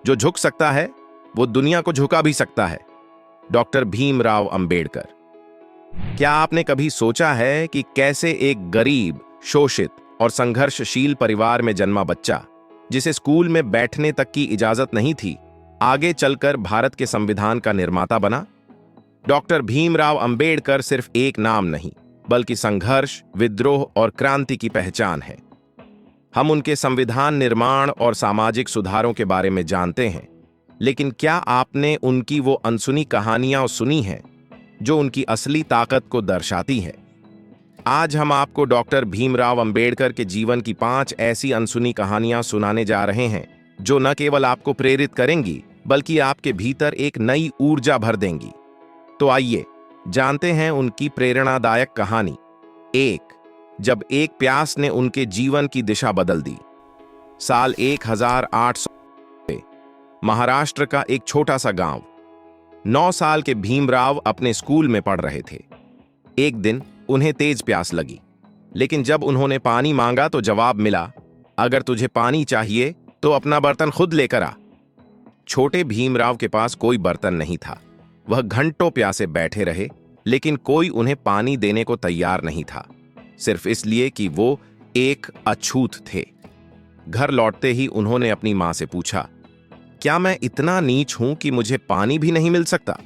जो झुक सकता है वो दुनिया को झुका भी सकता है। डॉक्टर भीमराव अंबेडकर। क्या आपने कभी सोचा है कि कैसे एक गरीब, शोषित और संघर्षशील परिवार में जन्मा बच्चा, जिसे स्कूल में बैठने तक की इजाजत नहीं थी, आगे चलकर भारत के संविधान का निर्माता बना? डॉक्टर भीमराव अंबेडकर सिर्फ एक नाम नहीं, बल्कि संघर्ष, विद्रोह और क्रांति की पहचान है। हम उनके संविधान निर्माण और सामाजिक सुधारों के बारे में जानते हैं, लेकिन क्या आपने उनकी वो अनसुनी कहानियां सुनी हैं जो उनकी असली ताकत को दर्शाती है? आज हम आपको डॉक्टर भीमराव अंबेडकर के जीवन की 5 ऐसी अनसुनी कहानियां सुनाने जा रहे हैं जो न केवल आपको प्रेरित करेंगी, बल्कि आपके भीतर एक नई ऊर्जा भर देंगी। तो आइए जानते हैं उनकी प्रेरणादायक कहानी। 1, जब एक प्यास ने उनके जीवन की दिशा बदल दी। साल 1800, महाराष्ट्र का एक छोटा सा गांव। 9 साल के भीमराव अपने स्कूल में पढ़ रहे थे। एक दिन उन्हें तेज प्यास लगी, लेकिन जब उन्होंने पानी मांगा तो जवाब मिला, अगर तुझे पानी चाहिए तो अपना बर्तन खुद लेकर आ। छोटे भीमराव के पास कोई बर्तन नहीं था। वह घंटों प्यासे बैठे रहे, लेकिन कोई उन्हें पानी देने को तैयार नहीं था, सिर्फ इसलिए कि वो एक अछूत थे। घर लौटते ही उन्होंने अपनी मां से पूछा, क्या मैं इतना नीच हूं कि मुझे पानी भी नहीं मिल सकता?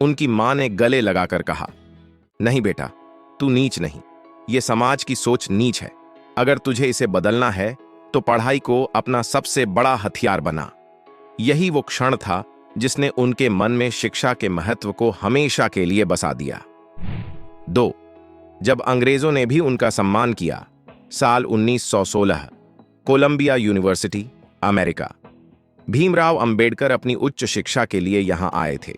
उनकी मां ने गले लगाकर कहा, नहीं बेटा, तू नीच नहीं, ये समाज की सोच नीच है। अगर तुझे इसे बदलना है तो पढ़ाई को अपना सबसे बड़ा हथियार बना। यही वो क्षण था जिसने उनके मन में शिक्षा के महत्व को हमेशा के लिए बसा दिया। 2, जब अंग्रेजों ने भी उनका सम्मान किया। साल 1916, Columbia University, America. Bhimrao Ambedkar अपनी उच्च शिक्षा के लिए यहां आए थे।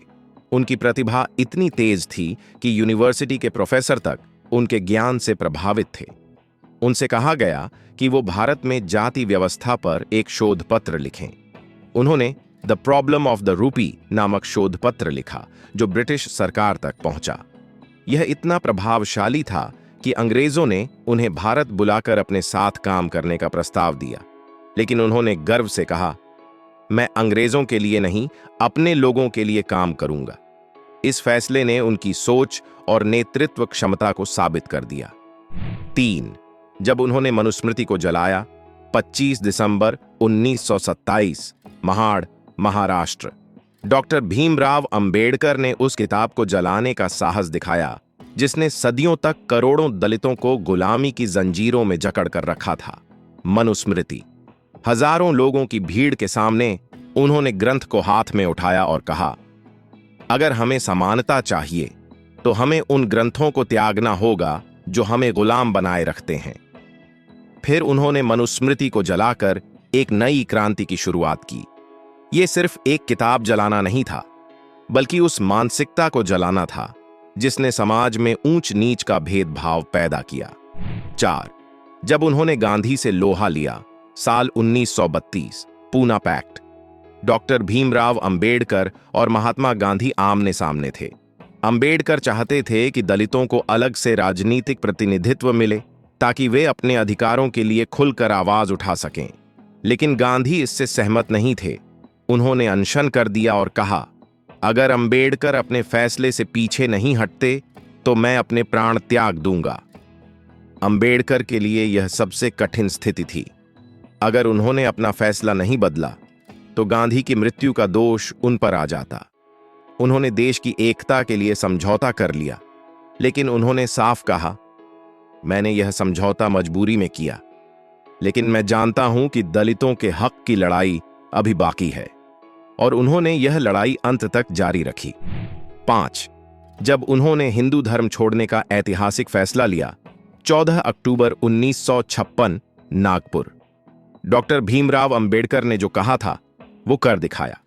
उनकी प्रतिभा इतनी तेज थी कि यूनिवर्सिटी के प्रोफेसर तक उनके ज्ञान से प्रभावित थे। उनसे कहा गया कि वो भारत में जाति व्यवस्था पर एक शोध पत्र लिखें। उन्होंने the problem of the rupee नामक शोध पत्र लिखा, जो ब्रिटिश सरकार तक पहुंचा। यह इतना प्रभावशाली था कि अंग्रेजों ने उन्हें भारत बुलाकर अपने साथ काम करने का प्रस्ताव दिया, लेकिन उन्होंने गर्व से कहा, मैं अंग्रेजों के लिए नहीं, अपने लोगों के लिए काम करूंगा। इस फैसले ने उनकी सोच और नेतृत्व क्षमता को साबित कर दिया। 3, जब उन्होंने मनुस्मृति को जलाया। 25 दिसंबर 1927, महाड़, महाराष्ट्र। डॉक्टर भीमराव अंबेडकर ने उस किताब को जलाने का साहस दिखाया जिसने सदियों तक करोड़ों दलितों को गुलामी की जंजीरों में जकड़ कर रखा था। मनुस्मृति। हजारों लोगों की भीड़ के सामने उन्होंने ग्रंथ को हाथ में उठाया और कहा, अगर हमें समानता चाहिए तो हमें उन ग्रंथों को त्यागना होगा जो हमें गुलाम बनाए रखते हैं। फिर उन्होंने मनुस्मृति को जलाकर एक नई क्रांति की शुरुआत की। यह सिर्फ एक किताब जलाना नहीं था, बल्कि उस मानसिकता को जलाना था जिसने समाज में ऊंच नीच का भेदभाव पैदा किया। 4, जब उन्होंने गांधी से लोहा लिया। साल 1932, पूना पैक्ट। डॉक्टर भीमराव अंबेडकर और महात्मा गांधी आमने सामने थे। अंबेडकर चाहते थे कि दलितों को अलग से राजनीतिक प्रतिनिधित्व मिले ताकि वे अपने अधिकारों के लिए खुलकर आवाज उठा सकें, लेकिन गांधी इससे सहमत नहीं थे। उन्होंने अनशन कर दिया और कहा, अगर अंबेडकर अपने फैसले से पीछे नहीं हटते तो मैं अपने प्राण त्याग दूंगा। अंबेडकर के लिए यह सबसे कठिन स्थिति थी। अगर उन्होंने अपना फैसला नहीं बदला तो गांधी की मृत्यु का दोष उन पर आ जाता। उन्होंने देश की एकता के लिए समझौता कर लिया, लेकिन उन्होंने साफ कहा, मैंने यह समझौता मजबूरी में किया, लेकिन मैं जानता हूं कि दलितों के हक की लड़ाई अभी बाकी है, और उन्होंने यह लड़ाई अंत तक जारी रखी। 5, जब उन्होंने हिंदू धर्म छोड़ने का ऐतिहासिक फैसला लिया। 14 अक्टूबर 1956, नागपुर। डॉक्टर भीमराव अंबेडकर ने जो कहा था वो कर दिखाया।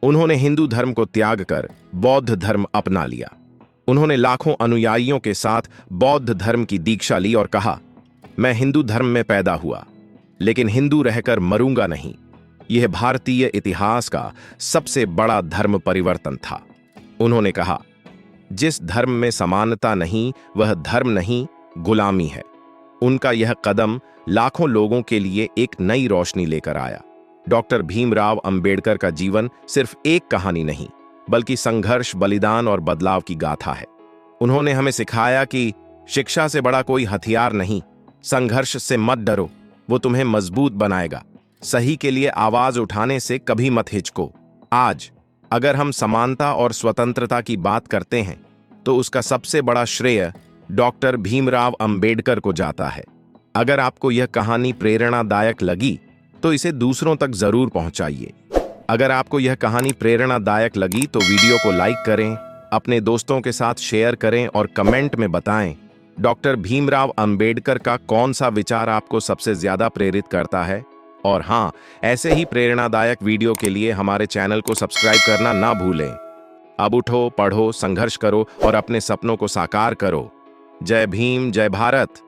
उन्होंने हिंदू धर्म को त्याग कर बौद्ध धर्म अपना लिया। उन्होंने लाखों अनुयायियों के साथ बौद्ध धर्म की दीक्षा ली और कहा, मैं हिंदू धर्म में पैदा हुआ, लेकिन हिंदू रहकर मरूंगा नहीं। यह भारतीय इतिहास का सबसे बड़ा धर्म परिवर्तन था। उन्होंने कहा, जिस धर्म में समानता नहीं वह धर्म नहीं, गुलामी है। उनका यह कदम लाखों लोगों के लिए एक नई रोशनी लेकर आया। डॉक्टर भीमराव अंबेडकर का जीवन सिर्फ एक कहानी नहीं, बल्कि संघर्ष, बलिदान और बदलाव की गाथा है। उन्होंने हमें सिखाया कि शिक्षा से बड़ा कोई हथियार नहीं, संघर्ष से मत डरो, वो तुम्हें मजबूत बनाएगा। सही के लिए आवाज उठाने से कभी मत हिचको। आज अगर हम समानता और स्वतंत्रता की बात करते हैं, तो उसका सबसे बड़ा श्रेय डॉक्टर भीमराव अंबेडकर को जाता है। अगर आपको यह कहानी प्रेरणादायक लगी, तो इसे दूसरों तक जरूर पहुंचाइए। अगर आपको यह कहानी प्रेरणादायक लगी तो वीडियो को लाइक करें, अपने दोस्तों के साथ शेयर करें और कमेंट में बताएं डॉक्टर भीमराव अंबेडकर का कौन सा विचार आपको सबसे ज्यादा प्रेरित करता है। और हाँ, ऐसे ही प्रेरणादायक वीडियो के लिए हमारे चैनल को सब्सक्राइब करना ना भूलें। अब उठो, पढ़ो, संघर्ष करो और अपने सपनों को साकार करो। जय भीम, जय भारत।